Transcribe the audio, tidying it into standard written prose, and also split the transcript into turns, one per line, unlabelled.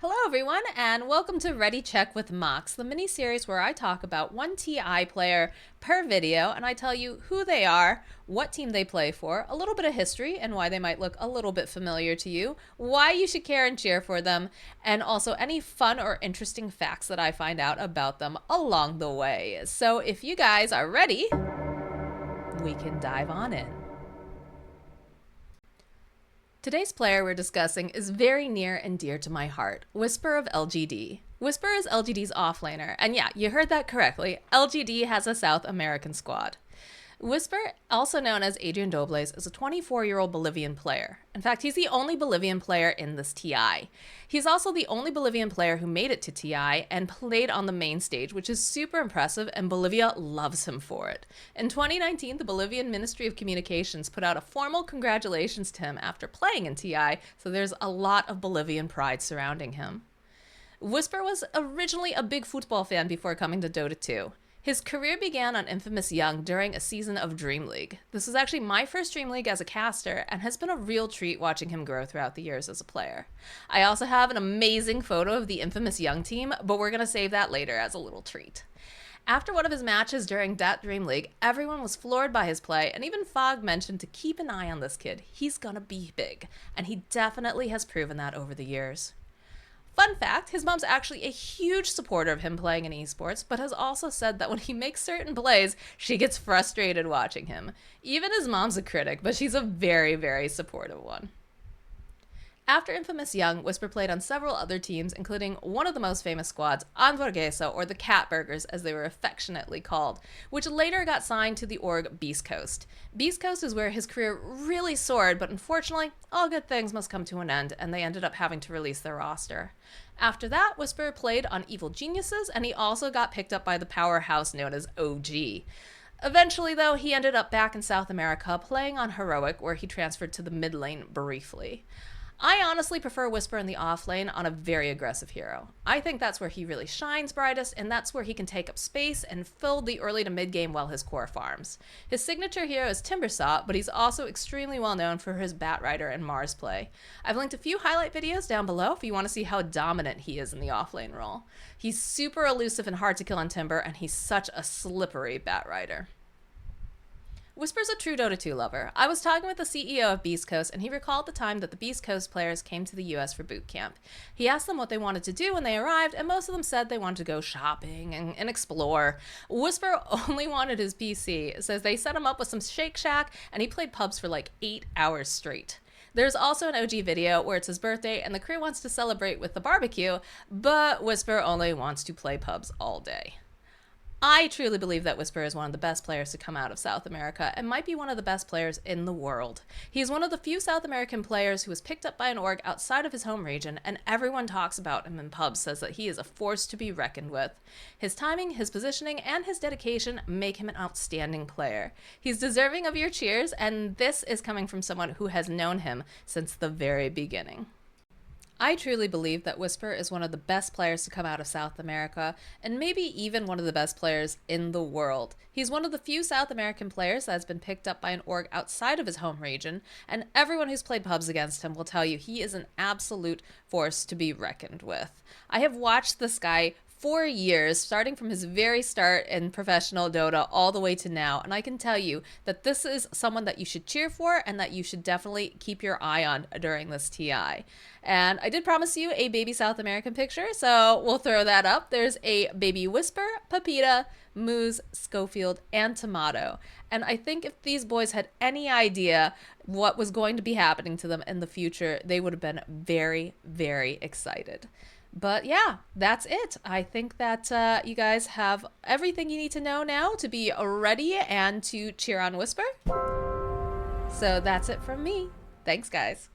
Hello everyone, and welcome to Ready Check with Mox, the mini-series where I talk about one TI player per video, and I tell you who they are, what team they play for, a little bit of history and why they might look a little bit familiar to you, why you should care and cheer for them, and also any fun or interesting facts that I find out about them along the way. So if you guys are ready, we can dive on in. Today's player we're discussing is very near and dear to my heart, Wisper of LGD. Wisper is LGD's offlaner, and yeah, you heard that correctly, LGD has a South American squad. Wisper, also known as Adrian Dobles, is a 24-year-old Bolivian player. In fact, he's the only Bolivian player in this TI. He's also the only Bolivian player who made it to TI and played on the main stage, which is super impressive, and Bolivia loves him for it. In 2019, the Bolivian Ministry of Communications put out a formal congratulations to him after playing in TI, so there's a lot of Bolivian pride surrounding him. Wisper was originally a big football fan before coming to Dota 2. His career began on Infamous Young during a season of Dream League. This was actually my first Dream League as a caster and has been a real treat watching him grow throughout the years as a player. I also have an amazing photo of the Infamous Young team, but we're going to save that later as a little treat. After one of his matches during that Dream League, everyone was floored by his play, and even Fogg mentioned to keep an eye on this kid. He's gonna be big, and he definitely has proven that over the years. Fun fact, his mom's actually a huge supporter of him playing in esports, but has also said that when he makes certain plays, she gets frustrated watching him. Even his mom's a critic, but she's a very, very supportive one. After Infamous Young, Wisper played on several other teams, including one of the most famous squads, Hamburguesa, or the Catburgers as they were affectionately called, which later got signed to the org Beast Coast. Beast Coast is where his career really soared, but unfortunately, all good things must come to an end, and they ended up having to release their roster. After that, Wisper played on Evil Geniuses, and he also got picked up by the powerhouse known as OG. Eventually, though, he ended up back in South America, playing on Heroic, where he transferred to the mid lane briefly. I honestly prefer Wisper in the off lane on a very aggressive hero. I think that's where he really shines brightest, and that's where he can take up space and fill the early to mid game while his core farms. His signature hero is Timbersaw, but he's also extremely well known for his Batrider and Mars play. I've linked a few highlight videos down below if you want to see how dominant he is in the off lane role. He's super elusive and hard to kill on Timber, and he's such a slippery Batrider. Wisper's a true Dota 2 lover. I was talking with the CEO of Beast Coast, and he recalled the time that the Beast Coast players came to the US for boot camp. He asked them what they wanted to do when they arrived, and most of them said they wanted to go shopping and explore. Wisper only wanted his PC, says they set him up with some Shake Shack, and he played pubs for like 8 hours straight. There's also an OG video where it's his birthday, and the crew wants to celebrate with the barbecue, but Wisper only wants to play pubs all day. I truly believe that Wisper is one of the best players to come out of South America and might be one of the best players in the world. He's one of the few South American players who was picked up by an org outside of his home region, and everyone talks about him in pubs, says that he is a force to be reckoned with. His timing, his positioning, and his dedication make him an outstanding player. He's deserving of your cheers, and this is coming from someone who has known him since the very beginning. I truly believe that Wisper is one of the best players to come out of South America, and maybe even one of the best players in the world. He's one of the few South American players that has been picked up by an org outside of his home region, and everyone who's played pubs against him will tell you he is an absolute force to be reckoned with. I have watched this guy for years, starting from his very start in professional Dota all the way to now, and I can tell you that this is someone that you should cheer for and that you should definitely keep your eye on during this TI. And I did promise you a baby South American picture, so we'll throw that up. There's a baby Wisper, Pepita, Moose, Schofield, and Tomato. And I think if these boys had any idea what was going to be happening to them in the future, they would have been very, very excited. But yeah, that's it. I think that you guys have everything you need to know now to be ready and to cheer on Wisper. So that's it from me. Thanks, guys.